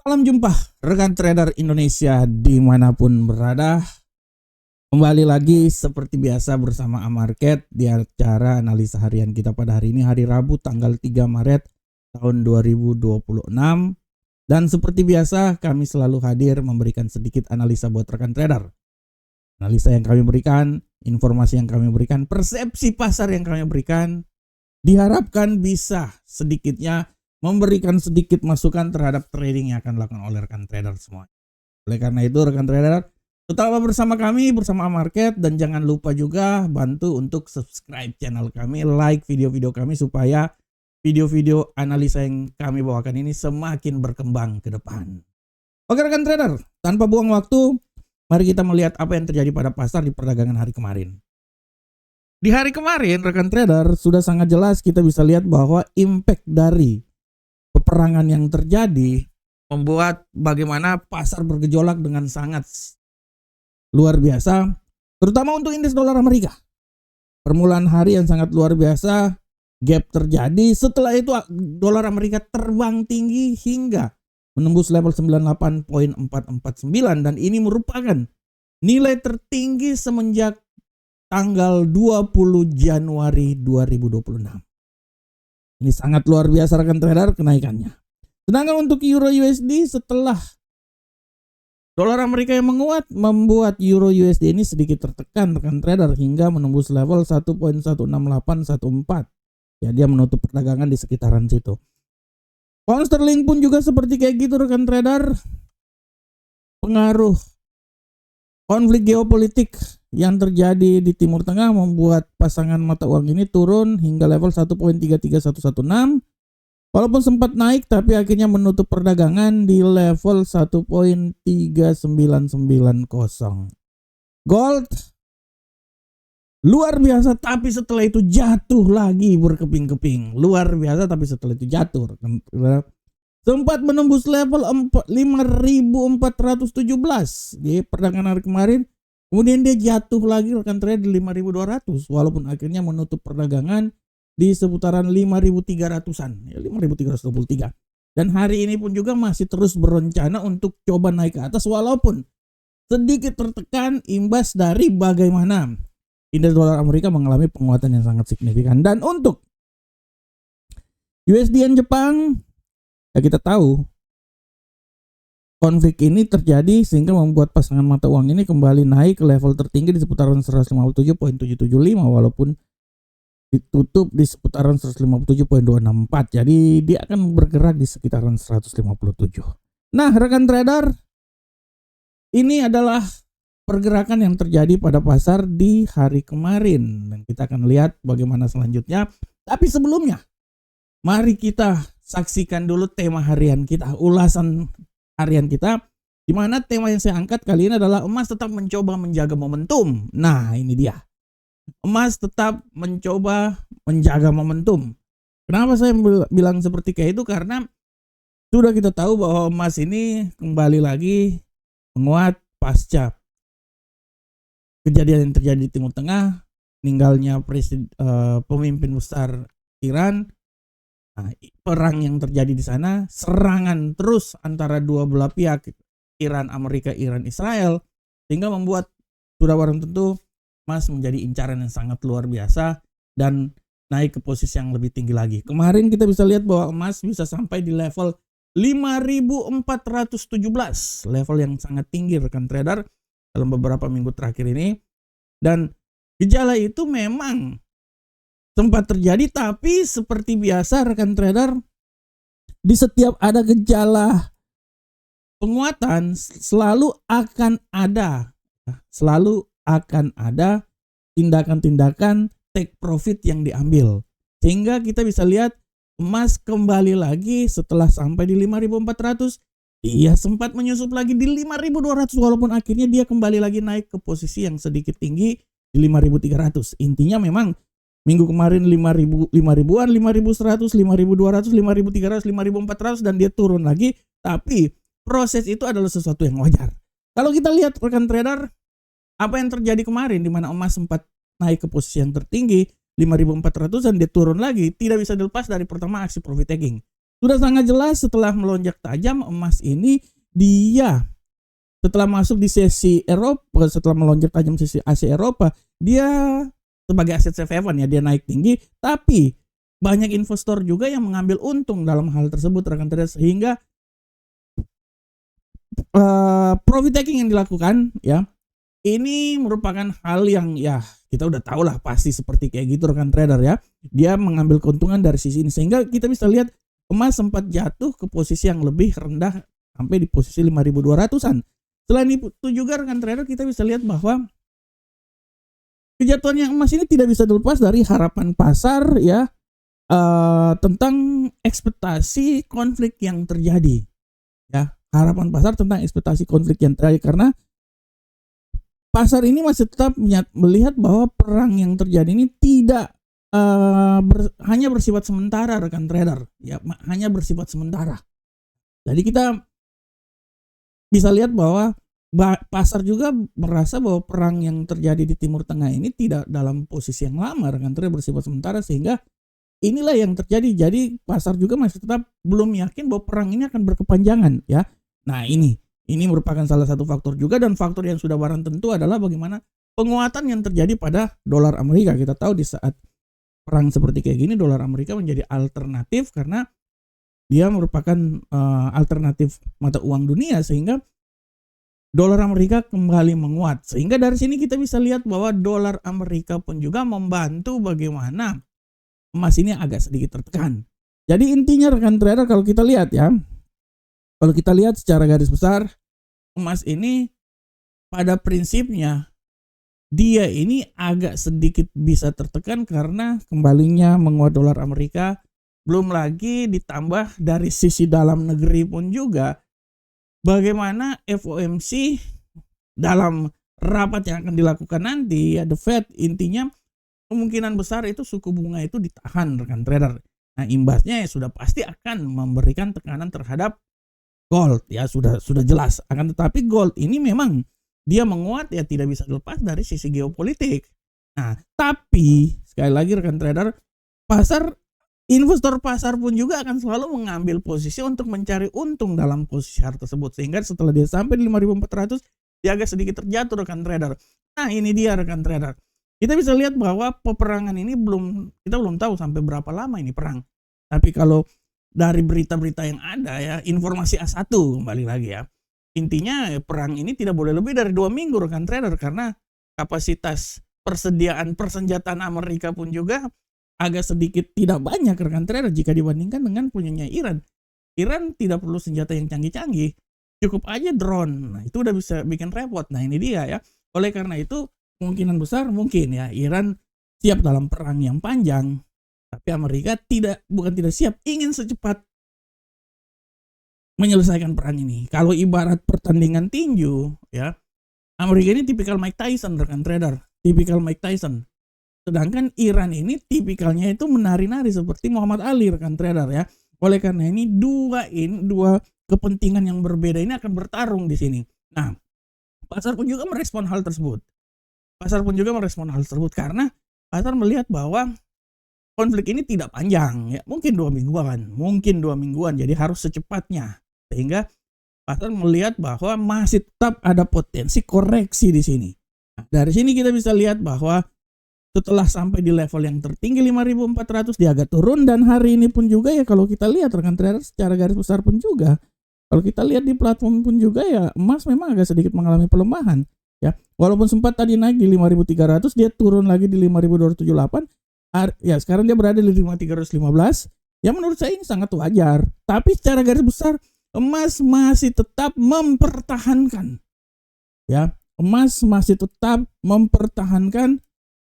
Salam jumpa rekan trader Indonesia dimanapun berada. Kembali lagi seperti biasa bersama Amarket di acara analisa harian kita pada hari ini, hari Rabu tanggal 3 Maret tahun 2026. Dan seperti biasa kami selalu hadir memberikan sedikit analisa buat rekan trader. Analisa yang kami berikan, informasi yang kami berikan, persepsi pasar yang kami berikan diharapkan bisa sedikitnya memberikan sedikit masukan terhadap trading yang akan dilakukan oleh rekan trader semua. Oleh karena itu rekan trader, tetaplah bersama kami, bersama Amarket, dan jangan lupa juga bantu untuk subscribe channel kami, like video-video kami supaya video-video analisa yang kami bawakan ini semakin berkembang ke depan. Oke rekan trader, tanpa buang waktu, mari kita melihat apa yang terjadi pada pasar di perdagangan hari kemarin. Di hari kemarin rekan trader sudah sangat jelas kita bisa lihat bahwa impact dari peperangan yang terjadi membuat bagaimana pasar bergejolak dengan sangat luar biasa, terutama untuk indeks dolar Amerika. Permulaan hari yang sangat luar biasa, gap terjadi, setelah itu dolar Amerika terbang tinggi hingga menembus level 98.449 dan ini merupakan nilai tertinggi semenjak tanggal 20 Januari 2026. Ini sangat luar biasa rekan trader kenaikannya. Sedangkan untuk Euro USD setelah dolar Amerika yang menguat membuat Euro USD ini sedikit tertekan rekan trader hingga menembus level 1.16814. Ya, dia menutup perdagangan di sekitaran situ. Pound sterling pun juga seperti kayak gitu rekan trader. Pengaruh konflik geopolitik yang terjadi di Timur Tengah membuat pasangan mata uang ini turun hingga level 1.33116. Walaupun sempat naik tapi akhirnya menutup perdagangan di level 1.3990. Gold luar biasa tapi setelah itu jatuh lagi berkeping-keping. Luar biasa tapi setelah itu jatuh. Sempat menembus level 5.417 di perdagangan hari kemarin. Kemudian dia jatuh lagi rekan trader di 5.200 walaupun akhirnya menutup perdagangan di seputaran 5.300-an, ya 5.323. Dan hari ini pun juga masih terus berencana untuk coba naik ke atas walaupun sedikit tertekan imbas dari bagaimana indeks dolar Amerika mengalami penguatan yang sangat signifikan. Dan untuk USD Yen Jepang, ya kita tahu konflik ini terjadi sehingga membuat pasangan mata uang ini kembali naik ke level tertinggi di seputaran 157.775 walaupun ditutup di seputaran 157.264. Jadi dia akan bergerak di sekitaran 157. Nah, rekan trader, ini adalah pergerakan yang terjadi pada pasar di hari kemarin dan kita akan lihat bagaimana selanjutnya. Tapi sebelumnya, mari kita saksikan dulu tema harian kita, ulasan harian kita, di mana tema yang saya angkat kali ini adalah emas tetap mencoba menjaga momentum. Nah, ini dia. Emas tetap mencoba menjaga momentum. Kenapa saya bilang seperti kayak itu? Karena sudah kita tahu bahwa emas ini kembali lagi menguat pasca kejadian yang terjadi di Timur Tengah, meninggalnya pemimpin besar Iran. Nah, perang yang terjadi di sana, serangan terus antara dua belah pihak, Iran Amerika, Iran Israel, sehingga membuat sudah barang tentu emas menjadi incaran yang sangat luar biasa dan naik ke posisi yang lebih tinggi lagi. Kemarin kita bisa lihat bahwa emas bisa sampai di level 5.417, level yang sangat tinggi rekan trader dalam beberapa minggu terakhir ini. Dan gejala itu memang sempat terjadi, tapi seperti biasa rekan trader, di setiap ada gejala penguatan selalu akan ada tindakan-tindakan take profit yang diambil. Sehingga kita bisa lihat emas kembali lagi setelah sampai di 5.400, dia sempat menyusup lagi di 5.200 walaupun akhirnya dia kembali lagi naik ke posisi yang sedikit tinggi di 5.300. Intinya memang minggu kemarin 5.000-an, 5.100, 5.200, 5.300, 5.400 dan dia turun lagi. Tapi proses itu adalah sesuatu yang wajar. Kalau kita lihat rekan trader, apa yang terjadi kemarin di mana emas sempat naik ke posisi yang tertinggi 5.400 dan dia turun lagi, tidak bisa dilepas dari pertama aksi profit taking. Sudah sangat jelas setelah melonjak tajam emas ini dia setelah masuk di sesi Eropa, setelah melonjak tajam sesi Asia Eropa, dia sebagai aset safe haven ya, dia naik tinggi, tapi banyak investor juga yang mengambil untung dalam hal tersebut rekan trader, sehingga profit taking yang dilakukan ya, ini merupakan hal yang ya kita udah tahu lah pasti seperti kayak gitu rekan trader ya. Dia mengambil keuntungan dari sisi ini, sehingga kita bisa lihat emas sempat jatuh ke posisi yang lebih rendah sampai di posisi 5.200-an. Selain itu juga rekan trader, kita bisa lihat bahwa kejatuhannya emas ini tidak bisa dilepas dari harapan pasar ya, tentang ekspektasi konflik yang terjadi ya, harapan pasar tentang ekspektasi konflik yang terjadi, karena pasar ini masih tetap melihat bahwa perang yang terjadi ini tidak hanya bersifat sementara rekan trader ya, hanya bersifat sementara. Jadi kita bisa lihat bahwa pasar juga merasa bahwa perang yang terjadi di Timur Tengah ini tidak dalam posisi yang lama rekan trader, bersifat sementara, sehingga inilah yang terjadi. Jadi pasar juga masih tetap belum yakin bahwa perang ini akan berkepanjangan ya. Nah ini merupakan salah satu faktor juga, dan faktor yang sudah barang tentu adalah bagaimana penguatan yang terjadi pada dolar Amerika. Kita tahu di saat perang seperti kayak gini, dolar Amerika menjadi alternatif karena dia merupakan alternatif mata uang dunia, sehingga dolar Amerika kembali menguat. Sehingga dari sini kita bisa lihat bahwa dolar Amerika pun juga membantu bagaimana emas ini agak sedikit tertekan. Jadi intinya rekan trader, kalau kita lihat ya, kalau kita lihat secara garis besar, emas ini pada prinsipnya dia ini agak sedikit bisa tertekan karena kembalinya menguat dolar Amerika. Belum lagi ditambah dari sisi dalam negeri pun juga bagaimana FOMC dalam rapat yang akan dilakukan nanti ya, The Fed, intinya kemungkinan besar itu suku bunga itu ditahan rekan trader. Nah imbasnya ya sudah pasti akan memberikan tekanan terhadap gold ya, sudah jelas. Akan tetapi gold ini memang dia menguat ya, tidak bisa dilepas dari sisi geopolitik. Nah tapi sekali lagi rekan trader, investor pasar pun juga akan selalu mengambil posisi untuk mencari untung dalam posisi hal tersebut, sehingga setelah dia sampai di 5.400 dia agak sedikit terjatuh rekan trader. Nah ini dia rekan trader, kita bisa lihat bahwa peperangan ini kita belum tahu sampai berapa lama ini perang. Tapi kalau dari berita-berita yang ada ya, informasi A1 kembali lagi ya, intinya perang ini tidak boleh lebih dari 2 minggu rekan trader, karena kapasitas persediaan persenjataan Amerika pun juga agak sedikit tidak banyak rekan trader jika dibandingkan dengan punyanya Iran. Iran tidak perlu senjata yang canggih-canggih, cukup aja drone. Nah itu udah bisa bikin repot. Nah ini dia ya. Oleh karena itu kemungkinan besar mungkin ya Iran siap dalam perang yang panjang, tapi Amerika bukan tidak siap, ingin secepat menyelesaikan perang ini. Kalau ibarat pertandingan tinju ya, Amerika ini tipikal Mike Tyson rekan trader, tipikal Mike Tyson. Sedangkan Iran ini tipikalnya itu menari-nari seperti Muhammad Ali rekan trader ya. Oleh karena ini dua kepentingan yang berbeda ini akan bertarung di sini. Nah, pasar pun juga merespon hal tersebut. Karena pasar melihat bahwa konflik ini tidak panjang ya, mungkin 2 mingguan, jadi harus secepatnya. Sehingga pasar melihat bahwa masih tetap ada potensi koreksi di sini. Nah, dari sini kita bisa lihat bahwa setelah sampai di level yang tertinggi 5.400 dia agak turun, dan hari ini pun juga ya kalau kita lihat rekan trader secara garis besar pun juga, kalau kita lihat di platform pun juga ya, emas memang agak sedikit mengalami pelemahan ya. Walaupun sempat tadi naik di 5.300, dia turun lagi di 5.278. Ya sekarang dia berada di 5.315. Ya menurut saya ini sangat wajar. Tapi secara garis besar emas masih tetap mempertahankan ya,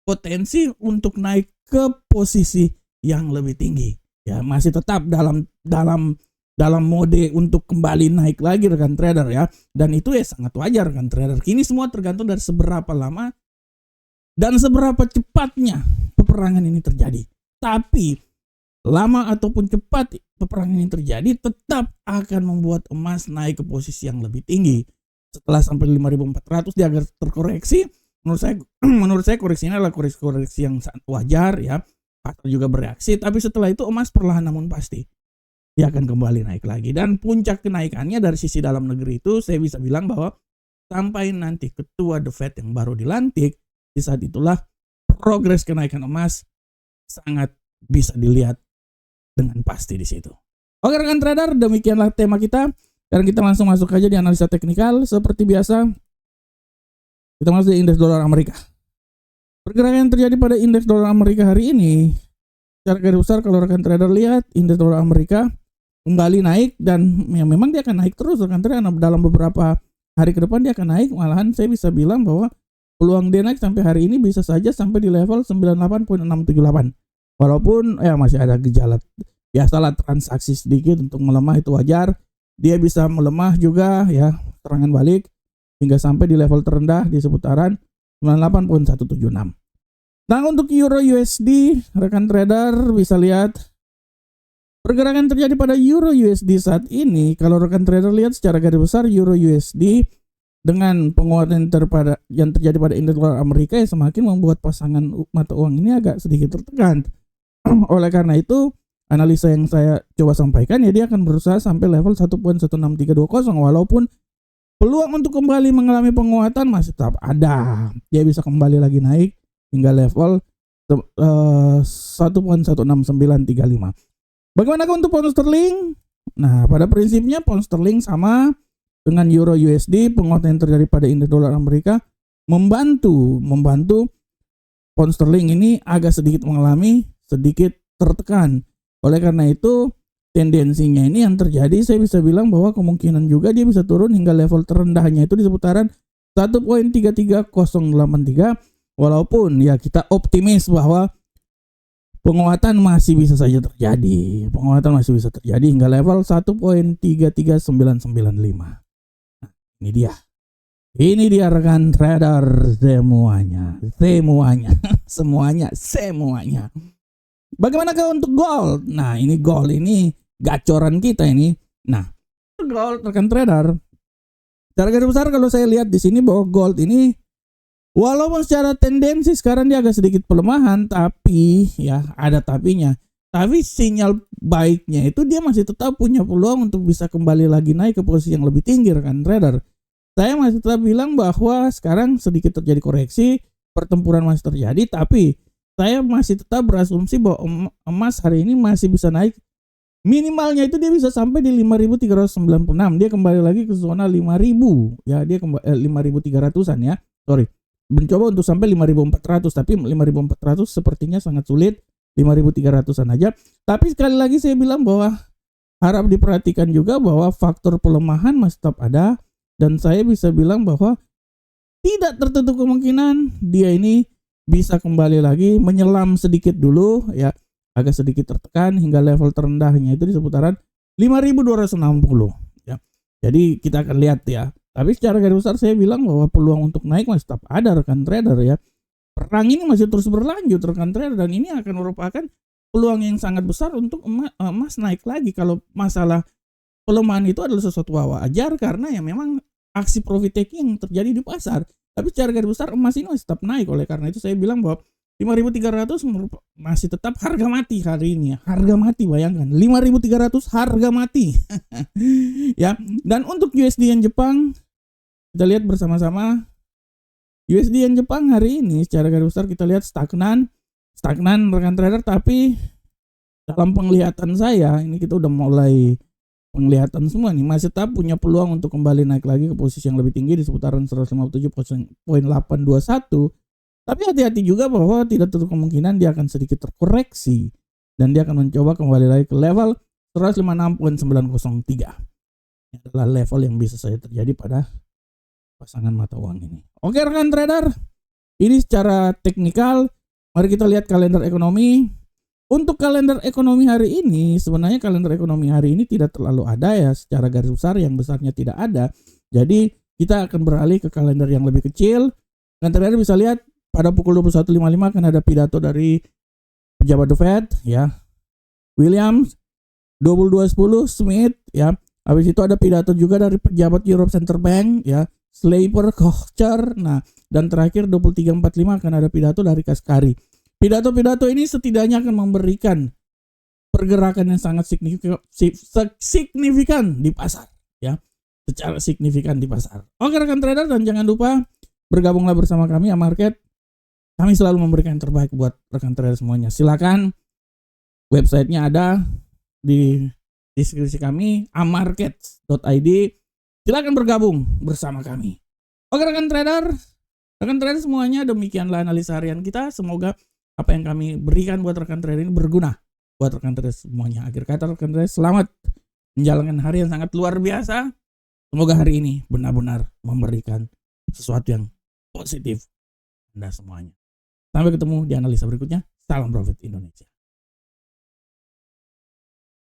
potensi untuk naik ke posisi yang lebih tinggi ya, masih tetap dalam mode untuk kembali naik lagi rekan trader ya, dan itu ya sangat wajar rekan trader. Kini semua tergantung dari seberapa lama dan seberapa cepatnya peperangan ini terjadi. Tapi lama ataupun cepat peperangan ini terjadi tetap akan membuat emas naik ke posisi yang lebih tinggi. Setelah sampai 5.400 dia agak terkoreksi. Menurut saya koreksinya adalah koreksi yang sangat wajar ya. Pasar juga bereaksi, tapi setelah itu emas perlahan namun pasti dia akan kembali naik lagi. Dan puncak kenaikannya dari sisi dalam negeri itu saya bisa bilang bahwa sampai nanti ketua The Fed yang baru dilantik, di saat itulah progres kenaikan emas sangat bisa dilihat dengan pasti di situ. Oke rekan trader, demikianlah tema kita. Sekarang kita langsung masuk aja di analisa teknikal. Seperti biasa, kita masuk di indeks dolar Amerika. Pergerakan yang terjadi pada indeks dolar Amerika hari ini, secara garis besar kalau rekan trader lihat, indeks dolar Amerika kembali naik dan ya memang dia akan naik terus rekan trader. Dalam beberapa hari ke depan dia akan naik. Malahan saya bisa bilang bahwa peluang dia naik sampai hari ini bisa saja sampai di level 98.678. Walaupun ya masih ada gejala biasalah transaksi sedikit untuk melemah, itu wajar. Dia bisa melemah juga ya, serangan balik hingga sampai di level terendah di seputaran 98.176. Nah untuk Euro USD rekan trader bisa lihat pergerakan terjadi pada Euro USD saat ini. Kalau rekan trader lihat secara garis besar Euro USD dengan penguatan yang terjadi pada indeks dolar Amerika ya semakin membuat pasangan mata uang ini agak sedikit tertekan. Oleh karena itu analisa yang saya coba sampaikan ya dia akan berusaha sampai level 1.16320 walaupun peluang untuk kembali mengalami penguatan masih tetap ada. Dia bisa kembali lagi naik hingga level 1.16935. Bagaimana untuk pound sterling? Nah, pada prinsipnya pound sterling sama dengan euro USD, penguatan yang terjadi pada indeks dolar Amerika membantu pound sterling ini agak sedikit mengalami sedikit tertekan. Oleh karena itu, tendensinya ini yang terjadi saya bisa bilang bahwa kemungkinan juga dia bisa turun hingga level terendahnya itu di seputaran 1.33083 walaupun ya kita optimis bahwa penguatan masih bisa saja terjadi. Penguatan masih bisa terjadi hingga level 1.33995. Nah, ini dia. Ini dia rekan trader semuanya. Semuanya. Bagaimana untuk gold? Nah, ini gold ini gacoran kita ini. Nah, gold rekan trader. Secara garis besar kalau saya lihat di sini bahwa gold ini walaupun secara tendensi sekarang dia agak sedikit pelemahan, tapi ya ada tapinya. Tapi sinyal baiknya itu dia masih tetap punya peluang untuk bisa kembali lagi naik ke posisi yang lebih tinggi rekan trader. Saya masih tetap bilang bahwa sekarang sedikit terjadi koreksi, pertempuran masih terjadi, tapi saya masih tetap berasumsi bahwa emas hari ini masih bisa naik. Minimalnya itu dia bisa sampai di 5.396. Dia kembali lagi ke zona 5.000. Ya, dia 5.300-an ya. Sorry. Mencoba untuk sampai 5.400, tapi 5.400 sepertinya sangat sulit. 5.300-an aja. Tapi sekali lagi saya bilang bahwa harap diperhatikan juga bahwa faktor pelemahan masih tetap ada, dan saya bisa bilang bahwa tidak tertutup kemungkinan dia ini bisa kembali lagi menyelam sedikit dulu ya, agak sedikit tertekan hingga level terendahnya itu di seputaran 5.260 ya. Jadi kita akan lihat ya. Tapi secara garis besar saya bilang bahwa peluang untuk naik masih tetap ada rekan trader ya. Perang ini masih terus berlanjut rekan trader, dan ini akan merupakan peluang yang sangat besar untuk emas naik lagi. Kalau masalah pelemahan itu adalah sesuatu wajar karena ya memang aksi profit taking yang terjadi di pasar. Tapi secara garis besar emas ini masih tetap naik. Oleh karena itu saya bilang bahwa 5.300 masih tetap harga mati hari ini ya. Harga mati, bayangkan 5.300 harga mati. Ya. Dan untuk USD yen Jepang kita lihat bersama-sama. USD yen Jepang hari ini secara garis besar kita lihat stagnan rekan trader, tapi dalam penglihatan saya ini kita udah mulai penglihatan semua nih, masih tetap punya peluang untuk kembali naik lagi ke posisi yang lebih tinggi di seputaran 157.821. Tapi hati-hati juga bahwa tidak tertutup kemungkinan dia akan sedikit terkoreksi dan dia akan mencoba kembali lagi ke level 156.903. Ini adalah level yang bisa saja terjadi pada pasangan mata uang ini. Oke rekan trader, ini secara teknikal. Mari kita lihat kalender ekonomi. Untuk kalender ekonomi hari ini, sebenarnya kalender ekonomi hari ini tidak terlalu ada ya, secara garis besar yang besarnya tidak ada. Jadi kita akan beralih ke kalender yang lebih kecil. Dan ternyata bisa lihat pada pukul 21.55 akan ada pidato dari pejabat The Fed ya. Williams, 22.10 Smith ya. Habis itu ada pidato juga dari pejabat Europe Center Bank ya, Slaper, Kocher. Nah, dan terakhir 23.45 akan ada pidato dari Kaskari. Pidato-pidato ini setidaknya akan memberikan pergerakan yang sangat signifikan di pasar ya, secara signifikan di pasar. Oke rekan trader, dan jangan lupa bergabunglah bersama kami Amarket. Kami selalu memberikan yang terbaik buat rekan trader semuanya. Silakan, websitenya ada di deskripsi kami, amarket.id. Silakan bergabung bersama kami. Oke rekan trader semuanya, demikianlah analisa harian kita. Semoga apa yang kami berikan buat rekan trader ini berguna buat rekan trader semuanya. Akhir kata rekan trader, selamat menjalankan hari yang sangat luar biasa. Semoga hari ini benar-benar memberikan sesuatu yang positif Anda semuanya. Sampai ketemu di analisa berikutnya. Salam Profit Indonesia.